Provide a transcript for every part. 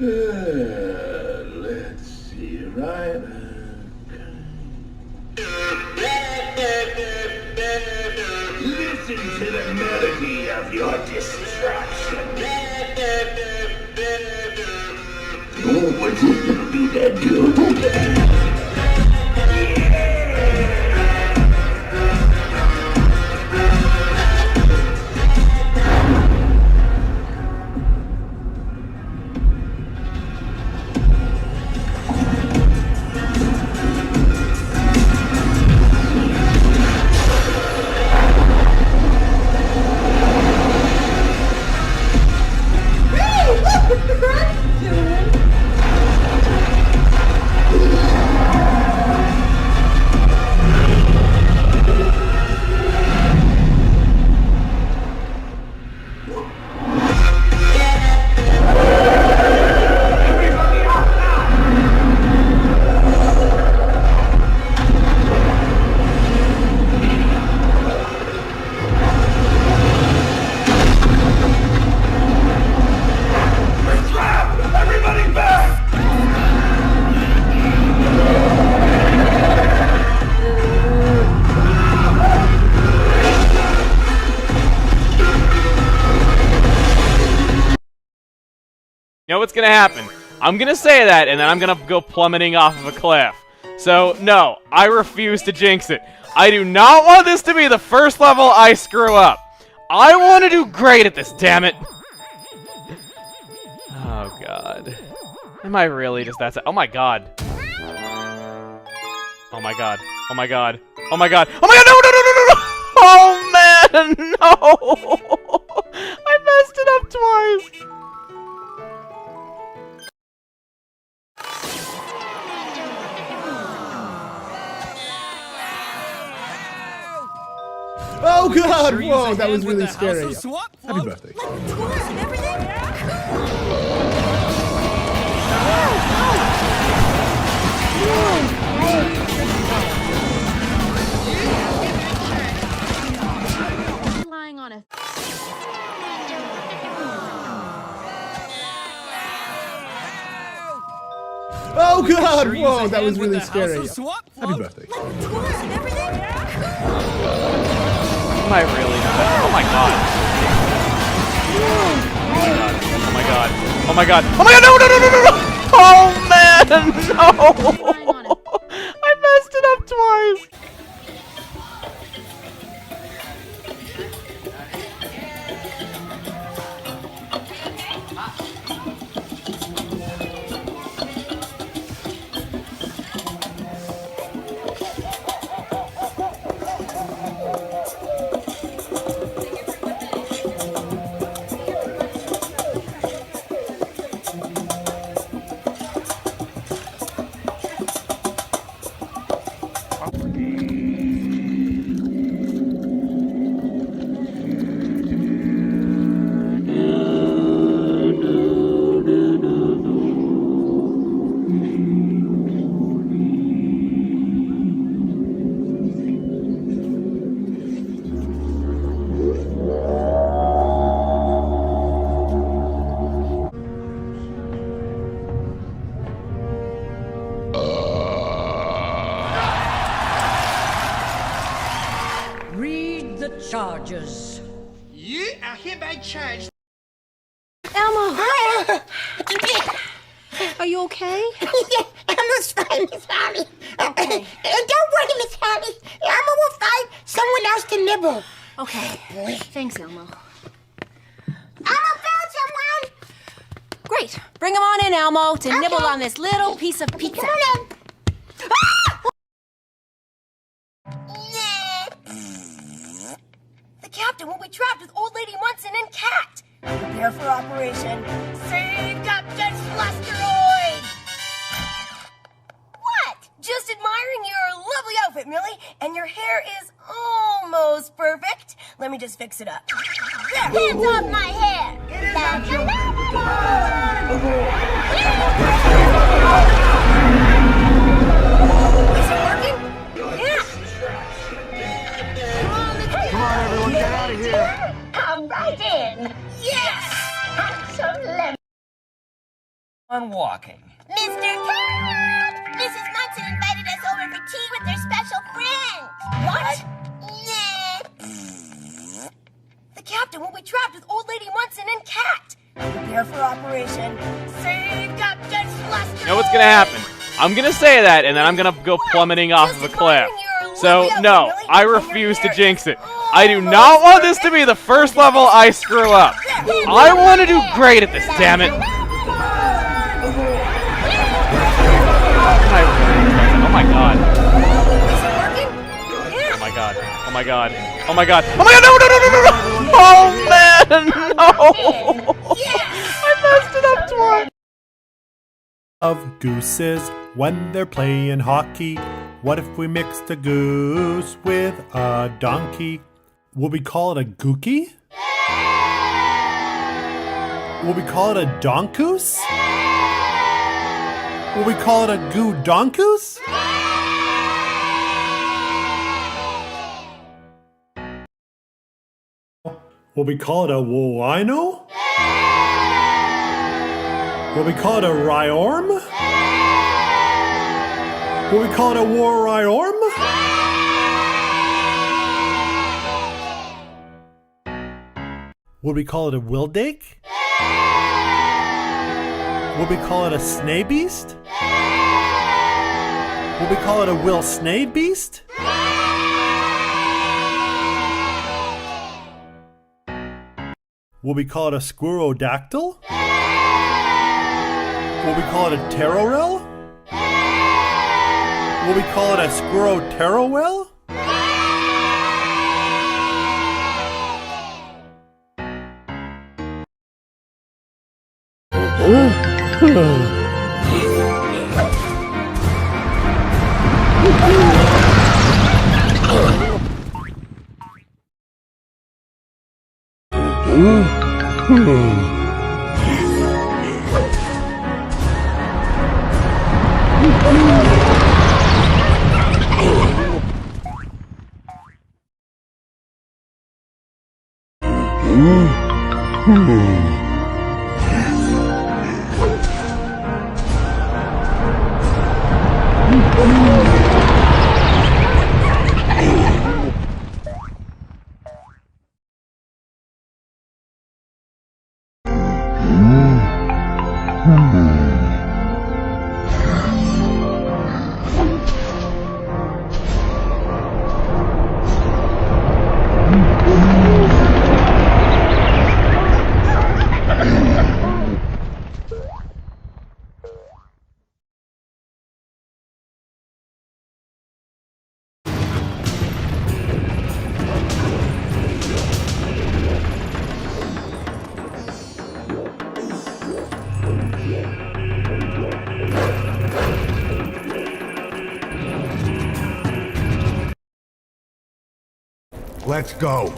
Let's see, right? Listen to the melody of your destruction. Oh, what's it gonna be that good? You know what's gonna happen? I'm gonna say that, and then I'm gonna go plummeting off of a cliff. So, no, I refuse to jinx it. I do not want this to be the first level I screw up. I want to do great at this, damn it! Oh, God. Am I really just that sad? Oh, my God. Oh, my God. Oh, my God. Oh, my God. Oh, my God, no, no, no, no, no, no! Oh, man, no! I messed it up twice! Oh God! Whoa, that was really scary. Happy birthday. Lying on a Oh God! Whoa, that was really scary. Happy birthday. Am I really not? Oh my God. Oh my God. Oh my God. Oh my God. No, no, no, no, no, no. Oh man, no. I messed it up twice. Read the charges. You are hereby charged. Elmo! Are you okay? Elmo's fine, Miss Holly. Okay. Don't worry, Miss Holly. Elmo will find someone else to nibble. Okay. Thanks, Elmo. Elmo found someone. Great. Bring him on in, Elmo, to nibble on this little piece of pizza. Come on in. The captain will be trapped with Old Lady Munson and Cat. Prepare for Operation Save Captain Flusteroid! What? Just admiring your lovely outfit, Millie, and your hair is almost perfect. Let me just fix it up. There, hands off my hair! It is not your Is it working? Yeah! Come on, everyone, get out of here. Come right in. Yes! Have some lemon. On walking. Mr. Cat! Mrs. Munson invited us over for tea with their special friend. What? Nah. The captain will be trapped with Old Lady Munson and Cat. Prepare for operation. Save Captain Sluster! You know what's gonna happen? I'm gonna say that, and then I'm gonna go plummeting off of a cliff. So, no, I refuse to jinx it. I do not want this to be the first level I screw up. I want to do great at this, damn it. Oh my god. Oh my god. Oh my god. Oh my god. Oh my god, no, no, no, no, no, no! Oh man, no! I messed it up twice. Of gooses when they're playing hockey. What if we mixed a goose with a donkey? Would we call it a gookie? Would we call it a donkoose? Would we call it a goo donkoose? Would we call it a wino? Would we call it a ryorm? Would we call it a war-ryorm? Would we call it a wildake? Would we call it a snay beast? Would we call it a will snay beast? Would we call it a squirrodactyl? Would we call it a pterorel? Would we call it a squirroterowel? Let's go.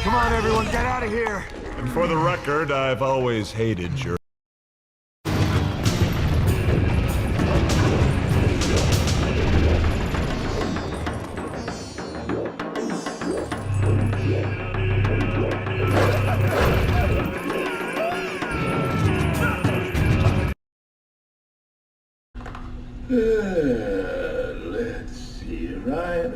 Come on, everyone, get out of here. And for the record, I've always hated your... Let's see, right?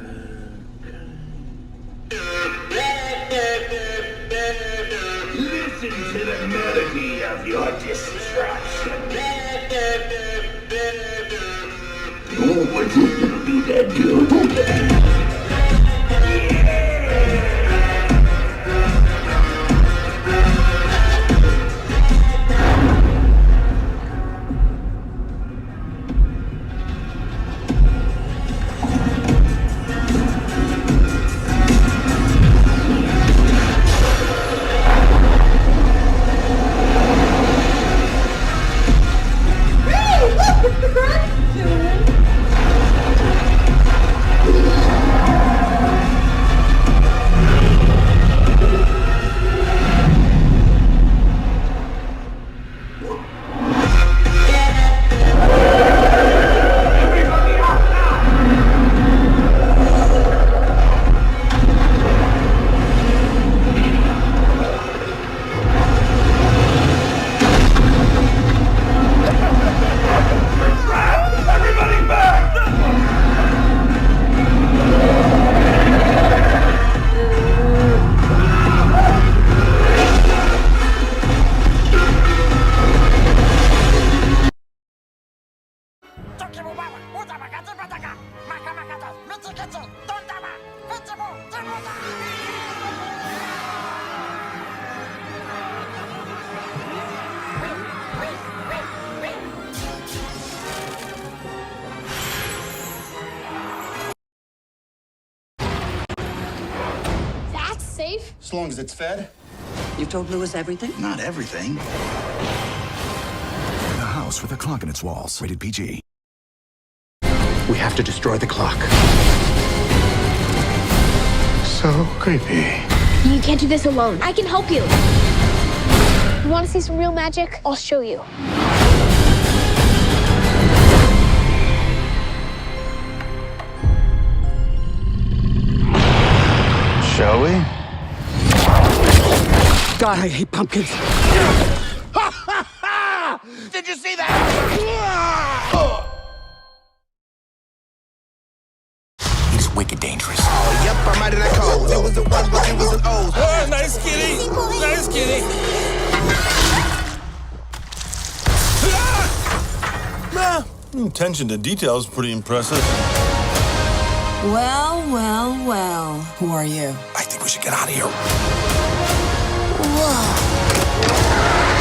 Listen to the melody of your destruction. Oh, what's it gonna do that good? As long as it's fed. You've told Lewis everything? Not everything. A house with a clock in its walls. Rated PG. We have to destroy the clock. So creepy. You can't do this alone. I can help you. You want to see some real magic? I'll show you. Shall we? God, I hate pumpkins. Did you see that? He's wicked dangerous. Oh, yep, I'm out of that code. It was a one, but it was an O. Oh, nice kitty. Nice kitty. Attention to detail is pretty impressive. Well, well, well. Who are you? I think we should get out of here.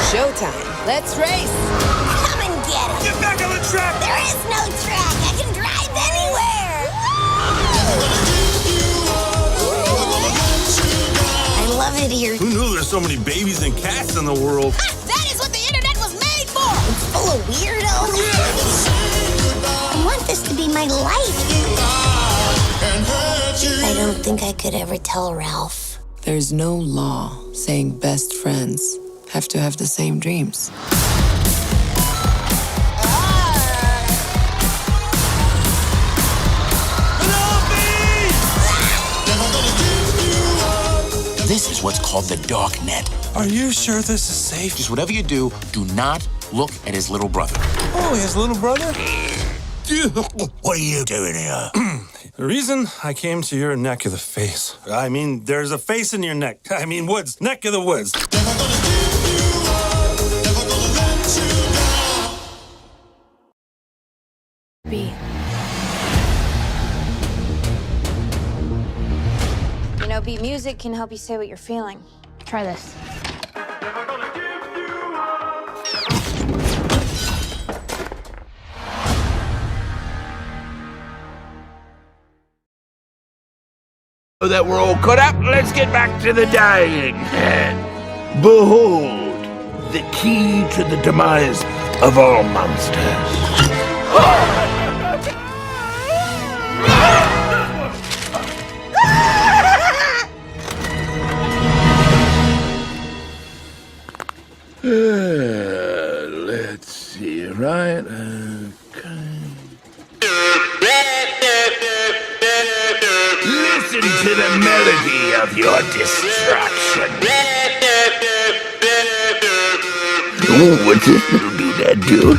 Showtime. Let's race. Come and get it. Get back on the track. There is no track. I can drive anywhere. I love it here. Who knew there's so many babies and cats in the world? That is what the internet was made for. It's full of weirdos. I want this to be my life. I don't think I could ever tell Ralph. There's no law saying best friends have to have the same dreams. This is what's called the dark net. Are you sure this is safe? Just whatever you do not look at his little brother. Oh, his little brother? What are you doing here? The reason I came to your neck of the face. I mean, there's a face in your neck. I mean, woods. Neck of the woods. B. You know, beat music can help you say what you're feeling. Try this. That we're all caught up, let's get back to the dying. Behold, the key to the demise of all monsters. Let's see, right? Okay. Listen to the melody of your destruction. Oh, what's this little doodad do?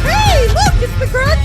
Hey, look, it's the Grudge.